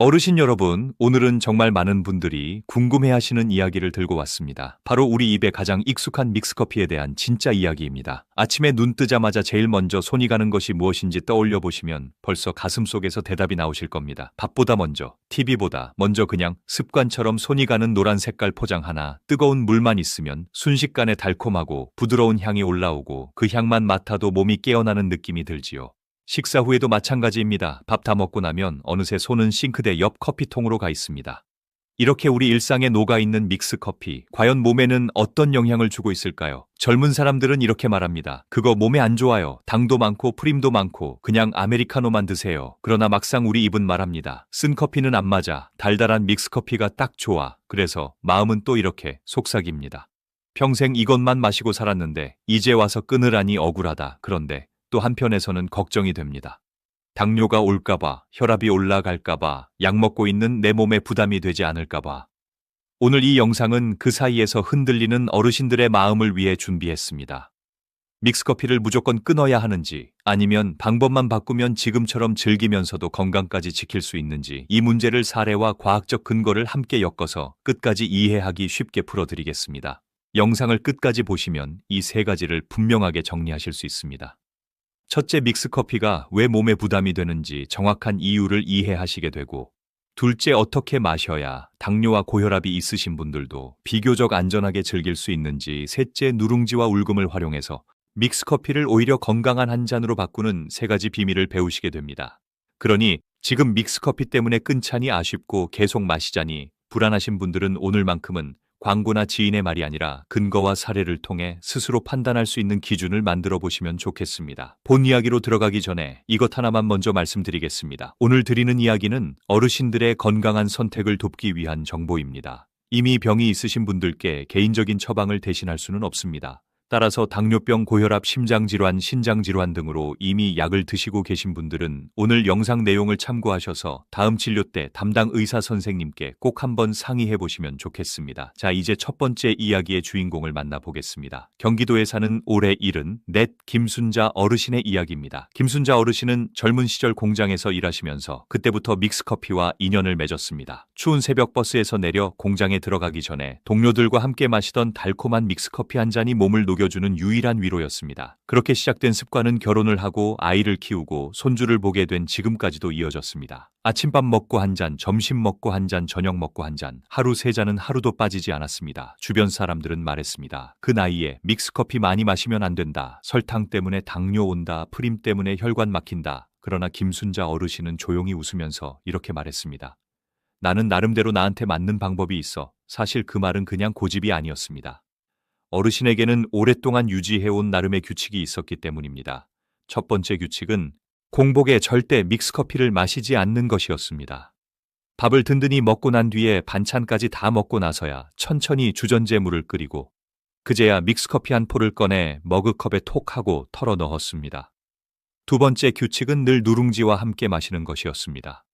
어르신 여러분, 오늘은 정말 많은 분들이 궁금해하시는 이야기를 들고 왔습니다. 바로 우리 입에 가장 익숙한 믹스커피에 대한 진짜 이야기입니다. 아침에 눈 뜨자마자 제일 먼저 손이 가는 것이 무엇인지 떠올려 보시면 벌써 가슴속에서 대답이 나오실 겁니다. 밥보다 먼저, TV보다 먼저 그냥 습관처럼 손이 가는 노란 색깔 포장 하나, 뜨거운 물만 있으면 순식간에 달콤하고 부드러운 향이 올라오고 그 향만 맡아도 몸이 깨어나는 느낌이 들지요. 식사 후에도 마찬가지입니다. 밥 다 먹고 나면 어느새 손은 싱크대 옆 커피통으로 가 있습니다. 이렇게 우리 일상에 녹아있는 믹스커피, 과연 몸에는 어떤 영향을 주고 있을까요? 젊은 사람들은 이렇게 말합니다. 그거 몸에 안 좋아요. 당도 많고 프림도 많고 그냥 아메리카노만 드세요. 그러나 막상 우리 입은 말합니다. 쓴 커피는 안 맞아. 달달한 믹스커피가 딱 좋아. 그래서 마음은 또 이렇게 속삭입니다. 평생 이것만 마시고 살았는데 이제 와서 끊으라니 억울하다. 그런데 또 한편에서는 걱정이 됩니다. 당뇨가 올까봐, 혈압이 올라갈까봐, 약 먹고 있는 내 몸에 부담이 되지 않을까봐. 오늘 이 영상은 그 사이에서 흔들리는 어르신들의 마음을 위해 준비했습니다. 믹스커피를 무조건 끊어야 하는지, 아니면 방법만 바꾸면 지금처럼 즐기면서도 건강까지 지킬 수 있는지, 이 문제를 사례와 과학적 근거를 함께 엮어서 끝까지 이해하기 쉽게 풀어드리겠습니다. 영상을 끝까지 보시면 이 세 가지를 분명하게 정리하실 수 있습니다. 첫째, 믹스커피가 왜 몸에 부담이 되는지 정확한 이유를 이해하시게 되고, 둘째, 어떻게 마셔야 당뇨와 고혈압이 있으신 분들도 비교적 안전하게 즐길 수 있는지, 셋째, 누룽지와 울금을 활용해서 믹스커피를 오히려 건강한 한 잔으로 바꾸는 세 가지 비밀을 배우시게 됩니다. 그러니 지금 믹스커피 때문에 끊자니 아쉽고 계속 마시자니 불안하신 분들은 오늘만큼은 광고나 지인의 말이 아니라 근거와 사례를 통해 스스로 판단할 수 있는 기준을 만들어 보시면 좋겠습니다. 본 이야기로 들어가기 전에 이것 하나만 먼저 말씀드리겠습니다. 오늘 드리는 이야기는 어르신들의 건강한 선택을 돕기 위한 정보입니다. 이미 병이 있으신 분들께 개인적인 처방을 대신할 수는 없습니다. 따라서 당뇨병, 고혈압, 심장질환, 신장질환 등으로 이미 약을 드시고 계신 분들은 오늘 영상 내용을 참고하셔서 다음 진료 때 담당 의사 선생님께 꼭 한번 상의해 보시면 좋겠습니다. 자, 이제 첫 번째 이야기의 주인공을 만나보겠습니다. 경기도에 사는 올해 74 김순자 어르신의 이야기입니다. 김순자 어르신은 젊은 시절 공장에서 일하시면서 그때부터 믹스커피와 인연을 맺었습니다. 추운 새벽 버스에서 내려 공장에 들어가기 전에 동료들과 함께 마시던 달콤한 믹스커피 한 잔이 몸을 녹여주는 유일한 위로였습니다. 그렇게 시작된 습관은 결혼을 하고 아이를 키우고 손주를 보게 된 지금까지도 이어졌습니다. 아침밥 먹고 한 잔, 점심 먹고 한 잔, 저녁 먹고 한 잔, 하루 세 잔은 하루도 빠지지 않았습니다. 주변 사람들은 말했습니다. 그 나이에 믹스커피 많이 마시면 안 된다. 설탕 때문에 당뇨 온다. 프림 때문에 혈관 막힌다. 그러나 김순자 어르신은 조용히 웃으면서 이렇게 말했습니다. 나는 나름대로 나한테 맞는 방법이 있어. 사실 그 말은 그냥 고집이 아니었습니다. 어르신에게는 오랫동안 유지해온 나름의 규칙이 있었기 때문입니다. 첫 번째 규칙은 공복에 절대 믹스커피를 마시지 않는 것이었습니다. 밥을 든든히 먹고 난 뒤에 반찬까지 다 먹고 나서야 천천히 주전제 물을 끓이고 그제야 믹스커피 한 포를 꺼내 머그컵에 톡 하고 털어 넣었습니다. 두 번째 규칙은 늘 누룽지와 함께 마시는 것이었습니다.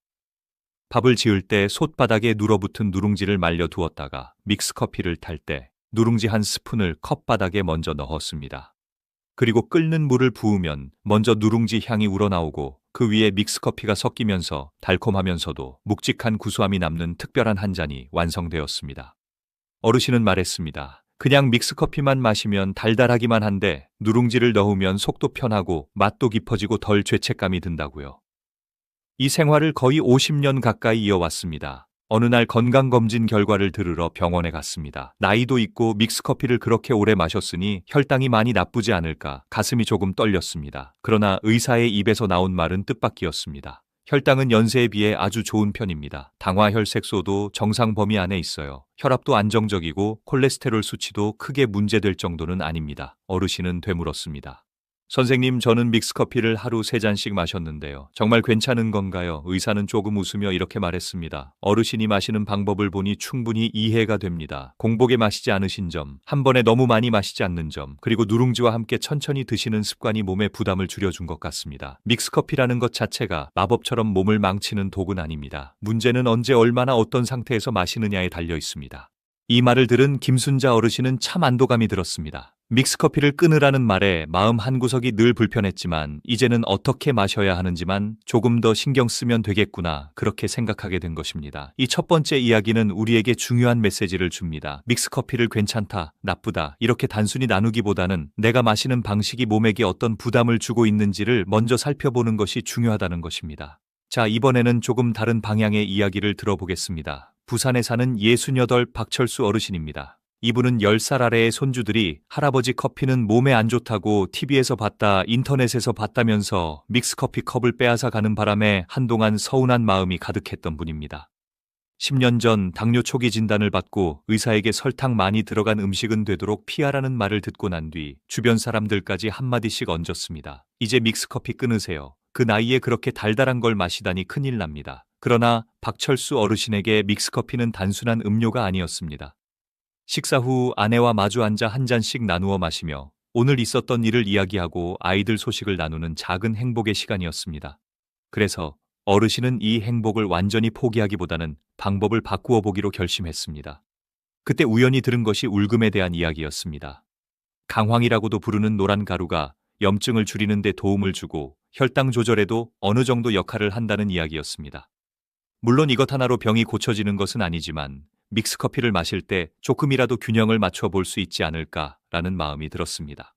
밥을 지을 때 솥바닥에 눌어붙은 누룽지를 말려 두었다가 믹스커피를 탈 때 누룽지 한 스푼을 컵바닥에 먼저 넣었습니다. 그리고 끓는 물을 부으면 먼저 누룽지 향이 우러나오고 그 위에 믹스커피가 섞이면서 달콤하면서도 묵직한 구수함이 남는 특별한 한 잔이 완성되었습니다. 어르신은 말했습니다. 그냥 믹스커피만 마시면 달달하기만 한데 누룽지를 넣으면 속도 편하고 맛도 깊어지고 덜 죄책감이 든다고요. 이 생활을 거의 50년 가까이 이어왔습니다. 어느 날 건강검진 결과를 들으러 병원에 갔습니다. 나이도 있고 믹스커피를 그렇게 오래 마셨으니 혈당이 많이 나쁘지 않을까 가슴이 조금 떨렸습니다. 그러나 의사의 입에서 나온 말은 뜻밖이었습니다. 혈당은 연세에 비해 아주 좋은 편입니다. 당화혈색소도 정상 범위 안에 있어요. 혈압도 안정적이고 콜레스테롤 수치도 크게 문제될 정도는 아닙니다. 어르신은 되물었습니다. 선생님, 저는 믹스커피를 하루 3잔씩 마셨는데요. 정말 괜찮은 건가요? 의사는 조금 웃으며 이렇게 말했습니다. 어르신이 마시는 방법을 보니 충분히 이해가 됩니다. 공복에 마시지 않으신 점, 한 번에 너무 많이 마시지 않는 점, 그리고 누룽지와 함께 천천히 드시는 습관이 몸에 부담을 줄여준 것 같습니다. 믹스커피라는 것 자체가 마법처럼 몸을 망치는 독은 아닙니다. 문제는 언제 얼마나 어떤 상태에서 마시느냐에 달려 있습니다. 이 말을 들은 김순자 어르신은 참 안도감이 들었습니다. 믹스커피를 끊으라는 말에 마음 한구석이 늘 불편했지만 이제는 어떻게 마셔야 하는지만 조금 더 신경 쓰면 되겠구나 그렇게 생각하게 된 것입니다. 이 첫 번째 이야기는 우리에게 중요한 메시지를 줍니다. 믹스커피를 괜찮다, 나쁘다 이렇게 단순히 나누기보다는 내가 마시는 방식이 몸에게 어떤 부담을 주고 있는지를 먼저 살펴보는 것이 중요하다는 것입니다. 자, 이번에는 조금 다른 방향의 이야기를 들어보겠습니다. 부산에 사는 68 박철수 어르신입니다. 이분은 10살 아래의 손주들이 할아버지 커피는 몸에 안 좋다고 TV에서 봤다, 인터넷에서 봤다면서 믹스커피 컵을 빼앗아 가는 바람에 한동안 서운한 마음이 가득했던 분입니다. 10년 전 당뇨 초기 진단을 받고 의사에게 설탕 많이 들어간 음식은 되도록 피하라는 말을 듣고 난 뒤 주변 사람들까지 한마디씩 얹었습니다. 이제 믹스커피 끊으세요. 그 나이에 그렇게 달달한 걸 마시다니 큰일 납니다. 그러나 박철수 어르신에게 믹스커피는 단순한 음료가 아니었습니다. 식사 후 아내와 마주 앉아 한 잔씩 나누어 마시며 오늘 있었던 일을 이야기하고 아이들 소식을 나누는 작은 행복의 시간이었습니다. 그래서 어르신은 이 행복을 완전히 포기하기보다는 방법을 바꾸어 보기로 결심했습니다. 그때 우연히 들은 것이 울금에 대한 이야기였습니다. 강황이라고도 부르는 노란 가루가 염증을 줄이는 데 도움을 주고 혈당 조절에도 어느 정도 역할을 한다는 이야기였습니다. 물론 이것 하나로 병이 고쳐지는 것은 아니지만 믹스커피를 마실 때 조금이라도 균형을 맞춰 볼 수 있지 않을까라는 마음이 들었습니다.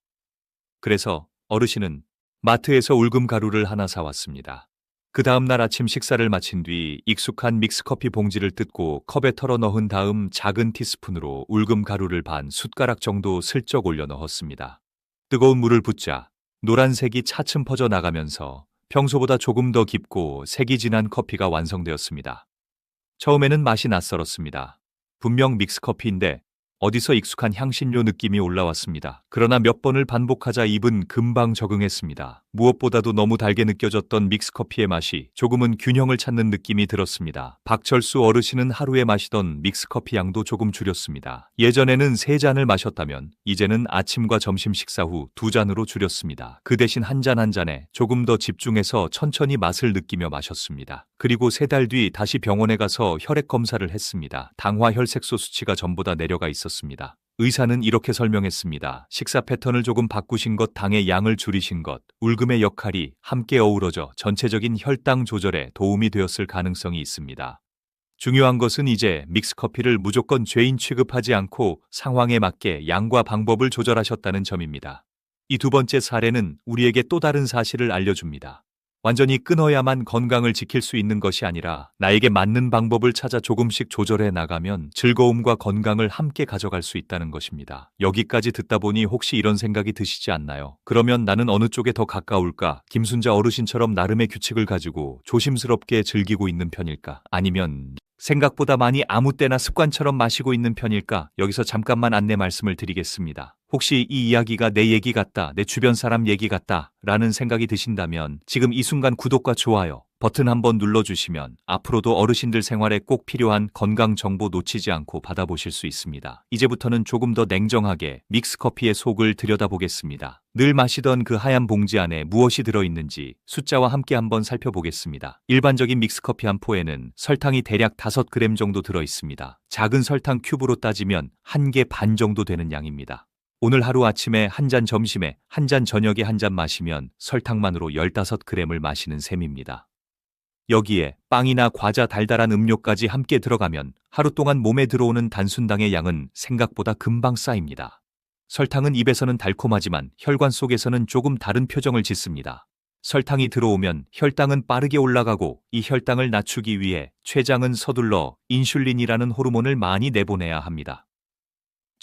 그래서 어르신은 마트에서 울금 가루를 하나 사왔습니다. 그 다음 날 아침 식사를 마친 뒤 익숙한 믹스커피 봉지를 뜯고 컵에 털어 넣은 다음 작은 티스푼으로 울금 가루를 반 숟가락 정도 슬쩍 올려 넣었습니다. 뜨거운 물을 붓자 노란색이 차츰 퍼져 나가면서 평소보다 조금 더 깊고 색이 진한 커피가 완성되었습니다. 처음에는 맛이 낯설었습니다. 분명 믹스커피인데 어디서 익숙한 향신료 느낌이 올라왔습니다. 그러나 몇 번을 반복하자 입은 금방 적응했습니다. 무엇보다도 너무 달게 느껴졌던 믹스커피의 맛이 조금은 균형을 찾는 느낌이 들었습니다. 박철수 어르신은 하루에 마시던 믹스커피 양도 조금 줄였습니다. 예전에는 3잔을 마셨다면 이제는 아침과 점심 식사 후 2잔으로 줄였습니다. 그 대신 한 잔 한 잔에 조금 더 집중해서 천천히 맛을 느끼며 마셨습니다. 그리고 3달 뒤 다시 병원에 가서 혈액 검사를 했습니다. 당화 혈색소 수치가 전보다 내려가 있었습니다. 의사는 이렇게 설명했습니다. 식사 패턴을 조금 바꾸신 것, 당의 양을 줄이신 것, 울금의 역할이 함께 어우러져 전체적인 혈당 조절에 도움이 되었을 가능성이 있습니다. 중요한 것은 이제 믹스커피를 무조건 죄인 취급하지 않고 상황에 맞게 양과 방법을 조절하셨다는 점입니다. 이 두 번째 사례는 우리에게 또 다른 사실을 알려줍니다. 완전히 끊어야만 건강을 지킬 수 있는 것이 아니라 나에게 맞는 방법을 찾아 조금씩 조절해 나가면 즐거움과 건강을 함께 가져갈 수 있다는 것입니다. 여기까지 듣다 보니 혹시 이런 생각이 드시지 않나요? 그러면 나는 어느 쪽에 더 가까울까? 김순자 어르신처럼 나름의 규칙을 가지고 조심스럽게 즐기고 있는 편일까? 아니면 생각보다 많이 아무 때나 습관처럼 마시고 있는 편일까? 여기서 잠깐만 안내 말씀을 드리겠습니다. 혹시 이 이야기가 내 얘기 같다, 내 주변 사람 얘기 같다 라는 생각이 드신다면 지금 이 순간 구독과 좋아요 버튼 한번 눌러주시면 앞으로도 어르신들 생활에 꼭 필요한 건강 정보 놓치지 않고 받아보실 수 있습니다. 이제부터는 조금 더 냉정하게 믹스커피의 속을 들여다보겠습니다. 늘 마시던 그 하얀 봉지 안에 무엇이 들어있는지 숫자와 함께 한번 살펴보겠습니다. 일반적인 믹스커피 한 포에는 설탕이 대략 5g 정도 들어있습니다. 작은 설탕 큐브로 따지면 1개 반 정도 되는 양입니다. 오늘 하루 아침에 한 잔, 점심에 한 잔, 저녁에 한 잔 마시면 설탕만으로 15g을 마시는 셈입니다. 여기에 빵이나 과자, 달달한 음료까지 함께 들어가면 하루 동안 몸에 들어오는 단순당의 양은 생각보다 금방 쌓입니다. 설탕은 입에서는 달콤하지만 혈관 속에서는 조금 다른 표정을 짓습니다. 설탕이 들어오면 혈당은 빠르게 올라가고 이 혈당을 낮추기 위해 췌장은 서둘러 인슐린이라는 호르몬을 많이 내보내야 합니다.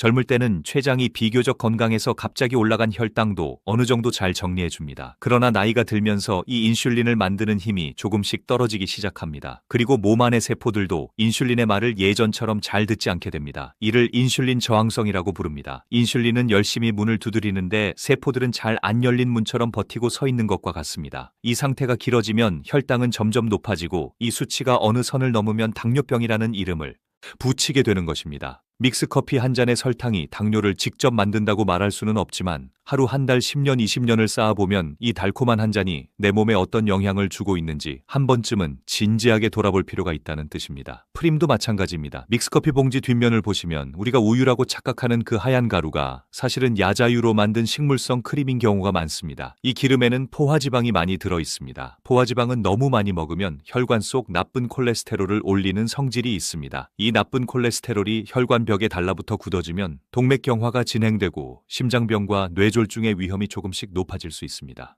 젊을 때는 췌장이 비교적 건강해서 갑자기 올라간 혈당도 어느 정도 잘 정리해줍니다. 그러나 나이가 들면서 이 인슐린을 만드는 힘이 조금씩 떨어지기 시작합니다. 그리고 몸 안의 세포들도 인슐린의 말을 예전처럼 잘 듣지 않게 됩니다. 이를 인슐린 저항성이라고 부릅니다. 인슐린은 열심히 문을 두드리는데 세포들은 잘 안 열린 문처럼 버티고 서 있는 것과 같습니다. 이 상태가 길어지면 혈당은 점점 높아지고 이 수치가 어느 선을 넘으면 당뇨병이라는 이름을 붙이게 되는 것입니다. 믹스커피 한 잔의 설탕이 당뇨를 직접 만든다고 말할 수는 없지만 하루 한 달 10년, 20년을 쌓아보면 이 달콤한 한 잔이 내 몸에 어떤 영향을 주고 있는지 한 번쯤은 진지하게 돌아볼 필요가 있다는 뜻입니다. 프림도 마찬가지입니다. 믹스커피 봉지 뒷면을 보시면 우리가 우유라고 착각하는 그 하얀 가루가 사실은 야자유로 만든 식물성 크림인 경우가 많습니다. 이 기름에는 포화지방이 많이 들어 있습니다. 포화지방은 너무 많이 먹으면 혈관 속 나쁜 콜레스테롤을 올리는 성질이 있습니다. 이 나쁜 콜레스테롤이 혈관벽에 달라붙어 굳어지면 동맥경화가 진행되고 심장병과 뇌졸중의 위험이 조금씩 높아질 수 있습니다.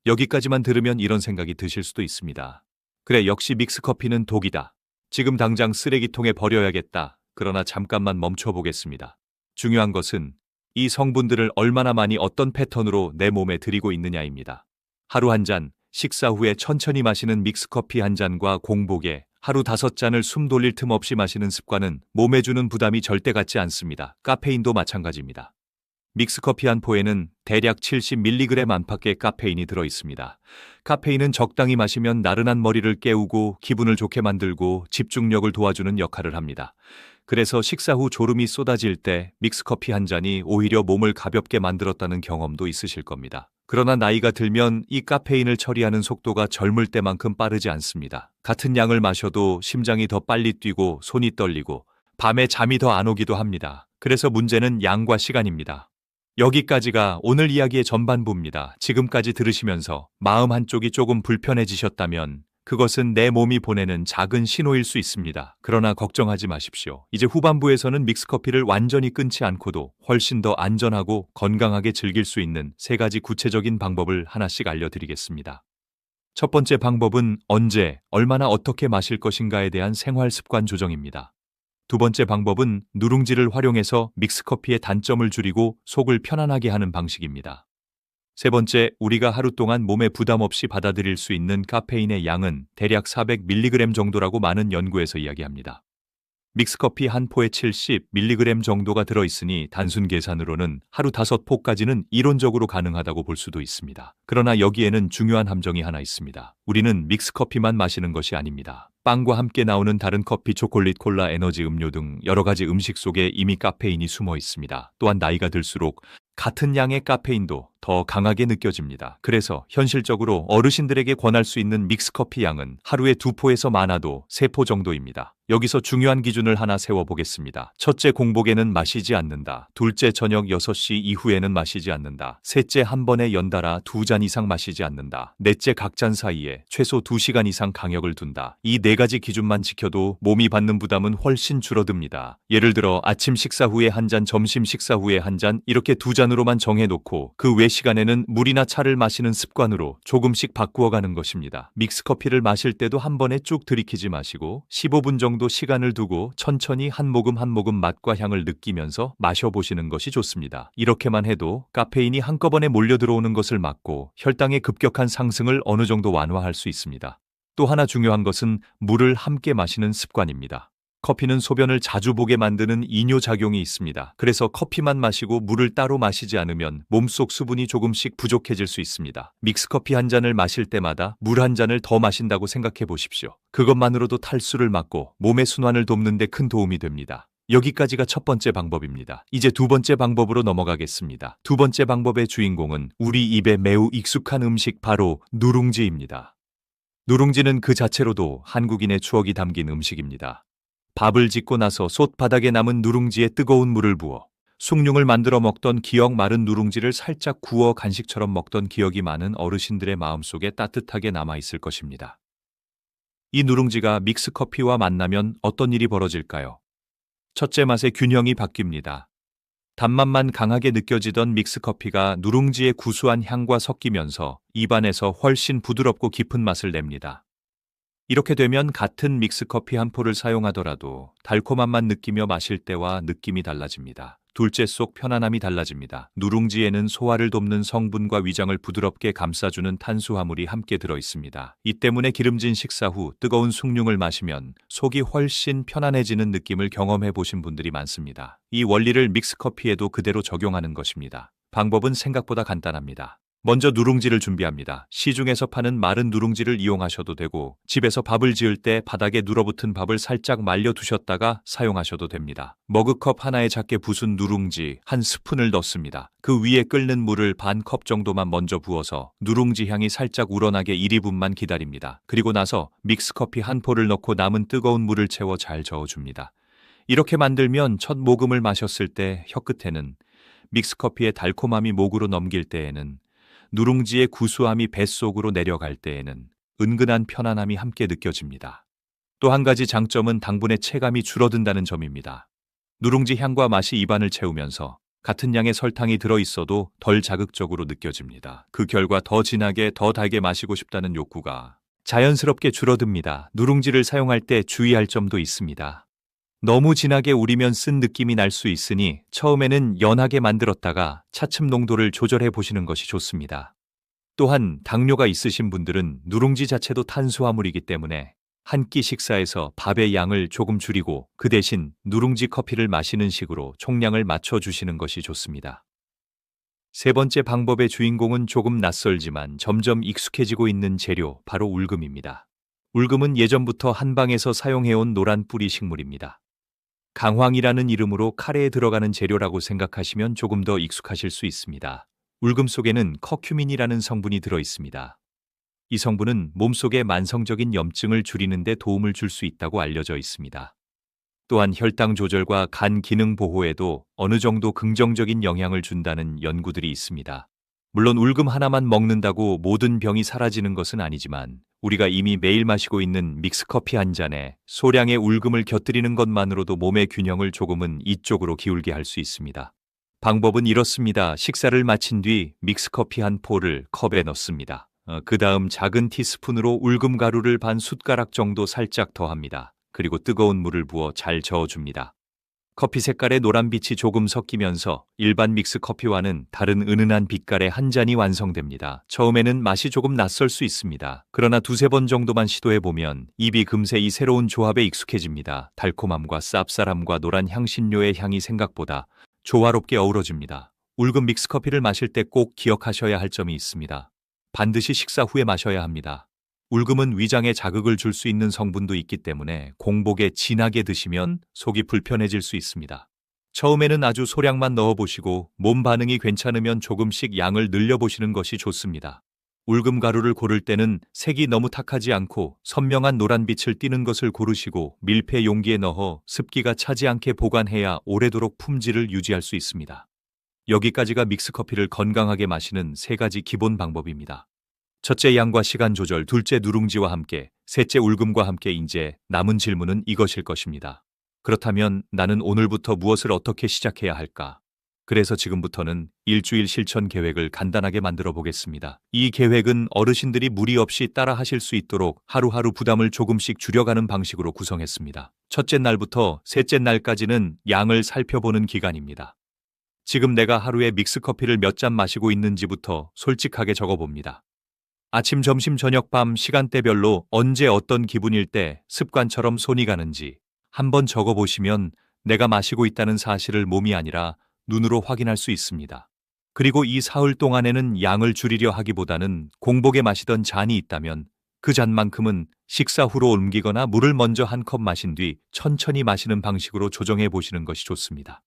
여기까지만 들으면 이런 생각이 드실 수도 있습니다. 그래, 역시 믹스커피는 독이다. 지금 당장 쓰레기통에 버려야겠다. 그러나 잠깐만 멈춰보겠습니다. 중요한 것은 이 성분들을 얼마나 많이 어떤 패턴으로 내 몸에 들이고 있느냐입니다. 하루 한 잔, 식사 후에 천천히 마시는 믹스커피 한 잔과 공복에 하루 5잔을 숨 돌릴 틈 없이 마시는 습관은 몸에 주는 부담이 절대 같지 않습니다. 카페인도 마찬가지입니다. 믹스커피 한 포에는 대략 70mg 안팎의 카페인이 들어 있습니다. 카페인은 적당히 마시면 나른한 머리를 깨우고 기분을 좋게 만들고 집중력을 도와주는 역할을 합니다. 그래서 식사 후 졸음이 쏟아질 때 믹스커피 한 잔이 오히려 몸을 가볍게 만들었다는 경험도 있으실 겁니다. 그러나 나이가 들면 이 카페인을 처리하는 속도가 젊을 때만큼 빠르지 않습니다. 같은 양을 마셔도 심장이 더 빨리 뛰고 손이 떨리고 밤에 잠이 더 안 오기도 합니다. 그래서 문제는 양과 시간입니다. 여기까지가 오늘 이야기의 전반부입니다. 지금까지 들으시면서 마음 한쪽이 조금 불편해지셨다면 그것은 내 몸이 보내는 작은 신호일 수 있습니다. 그러나 걱정하지 마십시오. 이제 후반부에서는 믹스커피를 완전히 끊지 않고도 훨씬 더 안전하고 건강하게 즐길 수 있는 3가지 구체적인 방법을 하나씩 알려드리겠습니다. 첫 번째 방법은 언제, 얼마나 어떻게 마실 것인가에 대한 생활 습관 조정입니다. 두 번째 방법은 누룽지를 활용해서 믹스커피의 단점을 줄이고 속을 편안하게 하는 방식입니다. 세 번째, 우리가 하루 동안 몸에 부담 없이 받아들일 수 있는 카페인의 양은 대략 400mg 정도라고 많은 연구에서 이야기합니다. 믹스커피 한 포에 70mg 정도가 들어있으니 단순 계산으로는 하루 5포까지는 이론적으로 가능하다고 볼 수도 있습니다. 그러나 여기에는 중요한 함정이 하나 있습니다. 우리는 믹스커피만 마시는 것이 아닙니다. 빵과 함께 나오는 다른 커피, 초콜릿, 콜라, 에너지 음료 등 여러 가지 음식 속에 이미 카페인이 숨어 있습니다. 또한 나이가 들수록 같은 양의 카페인도 더 강하게 느껴집니다. 그래서 현실적으로 어르신들에게 권할 수 있는 믹스커피 양은 하루에 2포에서 많아도 3포 정도입니다. 여기서 중요한 기준을 하나 세워보겠습니다. 첫째, 공복에는 마시지 않는다. 둘째, 저녁 6시 이후에는 마시지 않는다. 셋째, 한 번에 연달아 2잔 이상 마시지 않는다. 넷째, 각 잔 사이에 최소 2시간 이상 간격을 둔다. 이 4가지 기준만 지켜도 몸이 받는 부담은 훨씬 줄어듭니다. 예를 들어 아침 식사 후에 한 잔, 점심 식사 후에 한 잔, 이렇게 2잔으로만 정해놓고 그 외 시간에는 물이나 차를 마시는 습관으로 조금씩 바꾸어가는 것입니다. 믹스커피를 마실 때도 한 번에 쭉 들이키지 마시고 15분 정도 시간을 두고 천천히 한 모금 한 모금 맛과 향을 느끼면서 마셔보시는 것이 좋습니다. 이렇게만 해도 카페인이 한꺼번에 몰려 들어오는 것을 막고 혈당의 급격한 상승을 어느 정도 완화할 수 있습니다. 또 하나 중요한 것은 물을 함께 마시는 습관입니다. 커피는 소변을 자주 보게 만드는 이뇨작용이 있습니다. 그래서 커피만 마시고 물을 따로 마시지 않으면 몸속 수분이 조금씩 부족해질 수 있습니다. 믹스커피 한 잔을 마실 때마다 물 한 잔을 더 마신다고 생각해 보십시오. 그것만으로도 탈수를 막고 몸의 순환을 돕는 데 큰 도움이 됩니다. 여기까지가 첫 번째 방법입니다. 이제 두 번째 방법으로 넘어가겠습니다. 두 번째 방법의 주인공은 우리 입에 매우 익숙한 음식, 바로 누룽지입니다. 누룽지는 그 자체로도 한국인의 추억이 담긴 음식입니다. 밥을 짓고 나서 솥바닥에 남은 누룽지에 뜨거운 물을 부어 숭늉을 만들어 먹던 기억, 마른 누룽지를 살짝 구워 간식처럼 먹던 기억이 많은 어르신들의 마음속에 따뜻하게 남아있을 것입니다. 이 누룽지가 믹스커피와 만나면 어떤 일이 벌어질까요? 첫째, 맛의 균형이 바뀝니다. 단맛만 강하게 느껴지던 믹스커피가 누룽지의 구수한 향과 섞이면서 입안에서 훨씬 부드럽고 깊은 맛을 냅니다. 이렇게 되면 같은 믹스커피 한 포를 사용하더라도 달콤한 맛 느끼며 마실 때와 느낌이 달라집니다. 둘째, 속 편안함이 달라집니다. 누룽지에는 소화를 돕는 성분과 위장을 부드럽게 감싸주는 탄수화물이 함께 들어 있습니다. 이 때문에 기름진 식사 후 뜨거운 숭늉을 마시면 속이 훨씬 편안해지는 느낌을 경험해 보신 분들이 많습니다. 이 원리를 믹스커피에도 그대로 적용하는 것입니다. 방법은 생각보다 간단합니다. 먼저 누룽지를 준비합니다. 시중에서 파는 마른 누룽지를 이용하셔도 되고 집에서 밥을 지을 때 바닥에 눌어붙은 밥을 살짝 말려 두셨다가 사용하셔도 됩니다. 머그컵 하나에 작게 부순 누룽지 한 스푼을 넣습니다. 그 위에 끓는 물을 반 컵 정도만 먼저 부어서 누룽지 향이 살짝 우러나게 1, 2분만 기다립니다. 그리고 나서 믹스커피 한 포를 넣고 남은 뜨거운 물을 채워 잘 저어줍니다. 이렇게 만들면 첫 모금을 마셨을 때 혀끝에는, 믹스커피의 달콤함이 목으로 넘길 때에는, 누룽지의 구수함이 뱃속으로 내려갈 때에는 은근한 편안함이 함께 느껴집니다. 또 한 가지 장점은 당분의 체감이 줄어든다는 점입니다. 누룽지 향과 맛이 입안을 채우면서 같은 양의 설탕이 들어있어도 덜 자극적으로 느껴집니다. 그 결과 더 진하게, 더 달게 마시고 싶다는 욕구가 자연스럽게 줄어듭니다. 누룽지를 사용할 때 주의할 점도 있습니다. 너무 진하게 우리면 쓴 느낌이 날 수 있으니 처음에는 연하게 만들었다가 차츰 농도를 조절해 보시는 것이 좋습니다. 또한 당뇨가 있으신 분들은 누룽지 자체도 탄수화물이기 때문에 한 끼 식사에서 밥의 양을 조금 줄이고 그 대신 누룽지 커피를 마시는 식으로 총량을 맞춰주시는 것이 좋습니다. 세 번째 방법의 주인공은 조금 낯설지만 점점 익숙해지고 있는 재료, 바로 울금입니다. 울금은 예전부터 한방에서 사용해온 노란 뿌리 식물입니다. 강황이라는 이름으로 카레에 들어가는 재료라고 생각하시면 조금 더 익숙하실 수 있습니다. 울금 속에는 커큐민이라는 성분이 들어 있습니다. 이 성분은 몸속의 만성적인 염증을 줄이는 데 도움을 줄 수 있다고 알려져 있습니다. 또한 혈당 조절과 간 기능 보호에도 어느 정도 긍정적인 영향을 준다는 연구들이 있습니다. 물론 울금 하나만 먹는다고 모든 병이 사라지는 것은 아니지만 우리가 이미 매일 마시고 있는 믹스커피 한 잔에 소량의 울금을 곁들이는 것만으로도 몸의 균형을 조금은 이쪽으로 기울게 할 수 있습니다. 방법은 이렇습니다. 식사를 마친 뒤 믹스커피 한 포를 컵에 넣습니다. 그 다음 작은 티스푼으로 울금 가루를 반 숟가락 정도 살짝 더합니다. 그리고 뜨거운 물을 부어 잘 저어줍니다. 커피 색깔의 노란빛이 조금 섞이면서 일반 믹스 커피와는 다른 은은한 빛깔의 한 잔이 완성됩니다. 처음에는 맛이 조금 낯설 수 있습니다. 그러나 두세 번 정도만 시도해보면 입이 금세 이 새로운 조합에 익숙해집니다. 달콤함과 쌉쌀함과 노란 향신료의 향이 생각보다 조화롭게 어우러집니다. 울금 믹스 커피를 마실 때 꼭 기억하셔야 할 점이 있습니다. 반드시 식사 후에 마셔야 합니다. 울금은 위장에 자극을 줄 수 있는 성분도 있기 때문에 공복에 진하게 드시면 속이 불편해질 수 있습니다. 처음에는 아주 소량만 넣어보시고 몸 반응이 괜찮으면 조금씩 양을 늘려보시는 것이 좋습니다. 울금 가루를 고를 때는 색이 너무 탁하지 않고 선명한 노란빛을 띠는 것을 고르시고 밀폐 용기에 넣어 습기가 차지 않게 보관해야 오래도록 품질을 유지할 수 있습니다. 여기까지가 믹스커피를 건강하게 마시는 세 가지 기본 방법입니다. 첫째, 양과 시간 조절, 둘째, 누룽지와 함께, 셋째, 울금과 함께. 이제 남은 질문은 이것일 것입니다. 그렇다면 나는 오늘부터 무엇을 어떻게 시작해야 할까? 그래서 지금부터는 일주일 실천 계획을 간단하게 만들어 보겠습니다. 이 계획은 어르신들이 무리 없이 따라 하실 수 있도록 하루하루 부담을 조금씩 줄여가는 방식으로 구성했습니다. 첫째 날부터 셋째 날까지는 양을 살펴보는 기간입니다. 지금 내가 하루에 믹스커피를 몇 잔 마시고 있는지부터 솔직하게 적어봅니다. 아침, 점심, 저녁, 밤 시간대별로 언제 어떤 기분일 때 습관처럼 손이 가는지 한번 적어보시면 내가 마시고 있다는 사실을 몸이 아니라 눈으로 확인할 수 있습니다. 그리고 이 사흘 동안에는 양을 줄이려 하기보다는 공복에 마시던 잔이 있다면 그 잔만큼은 식사 후로 옮기거나 물을 먼저 한 컵 마신 뒤 천천히 마시는 방식으로 조정해 보시는 것이 좋습니다.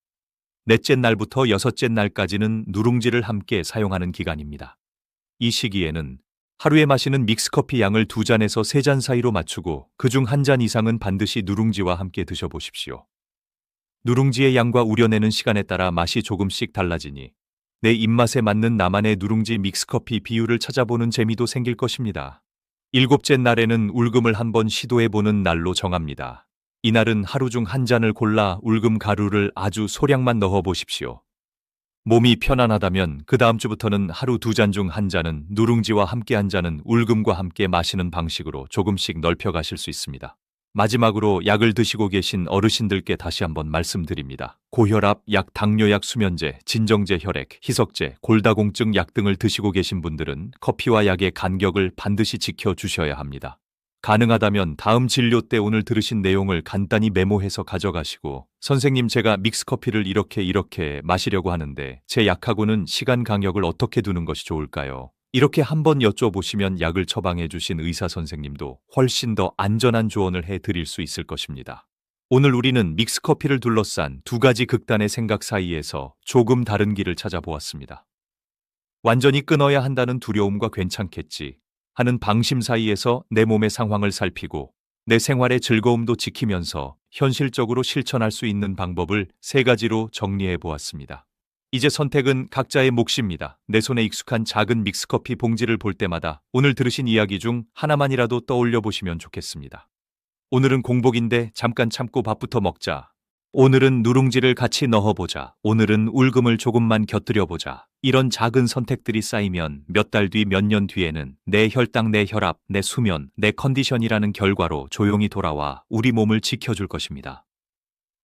넷째 날부터 여섯째 날까지는 누룽지를 함께 사용하는 기간입니다. 이 시기에는 하루에 마시는 믹스커피 양을 2잔에서 3잔 사이로 맞추고 그중 1잔 이상은 반드시 누룽지와 함께 드셔보십시오. 누룽지의 양과 우려내는 시간에 따라 맛이 조금씩 달라지니 내 입맛에 맞는 나만의 누룽지 믹스커피 비율을 찾아보는 재미도 생길 것입니다. 7째 날에는 울금을 한번 시도해보는 날로 정합니다. 이날은 하루 중 1잔을 골라 울금 가루를 아주 소량만 넣어보십시오. 몸이 편안하다면 그 다음 주부터는 하루 2잔 중 1잔은 누룽지와 함께 1잔은 울금과 함께 마시는 방식으로 조금씩 넓혀가실 수 있습니다. 마지막으로 약을 드시고 계신 어르신들께 다시 한번 말씀드립니다. 고혈압, 약, 당뇨약, 수면제, 진정제, 혈액, 희석제, 골다공증 약 등을 드시고 계신 분들은 커피와 약의 간격을 반드시 지켜주셔야 합니다. 가능하다면 다음 진료 때 오늘 들으신 내용을 간단히 메모해서 가져가시고 선생님 제가 믹스커피를 이렇게 마시려고 하는데 제 약하고는 시간 간격을 어떻게 두는 것이 좋을까요? 이렇게 한번 여쭤보시면 약을 처방해 주신 의사 선생님도 훨씬 더 안전한 조언을 해 드릴 수 있을 것입니다. 오늘 우리는 믹스커피를 둘러싼 두 가지 극단의 생각 사이에서 조금 다른 길을 찾아보았습니다. 완전히 끊어야 한다는 두려움과 괜찮겠지 하는 방심 사이에서 내 몸의 상황을 살피고 내 생활의 즐거움도 지키면서 현실적으로 실천할 수 있는 방법을 세 가지로 정리해 보았습니다. 이제 선택은 각자의 몫입니다. 내 손에 익숙한 작은 믹스커피 봉지를 볼 때마다 오늘 들으신 이야기 중 하나만이라도 떠올려 보시면 좋겠습니다. 오늘은 공복인데 잠깐 참고 밥부터 먹자. 오늘은 누룽지를 같이 넣어보자. 오늘은 울금을 조금만 곁들여보자. 이런 작은 선택들이 쌓이면 몇 달 뒤, 몇 년 뒤에는 내 혈당, 내 혈압, 내 수면, 내 컨디션이라는 결과로 조용히 돌아와 우리 몸을 지켜줄 것입니다.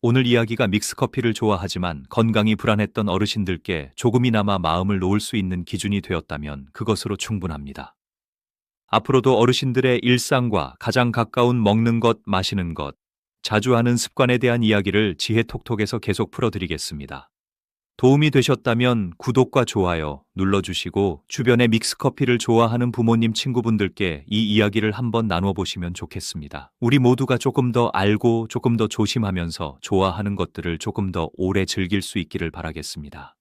오늘 이야기가 믹스커피를 좋아하지만 건강이 불안했던 어르신들께 조금이나마 마음을 놓을 수 있는 기준이 되었다면 그것으로 충분합니다. 앞으로도 어르신들의 일상과 가장 가까운 먹는 것, 마시는 것, 자주 하는 습관에 대한 이야기를 지혜톡톡에서 계속 풀어드리겠습니다. 도움이 되셨다면 구독과 좋아요 눌러주시고 주변에 믹스커피를 좋아하는 부모님, 친구분들께 이 이야기를 한번 나눠보시면 좋겠습니다. 우리 모두가 조금 더 알고 조금 더 조심하면서 좋아하는 것들을 조금 더 오래 즐길 수 있기를 바라겠습니다.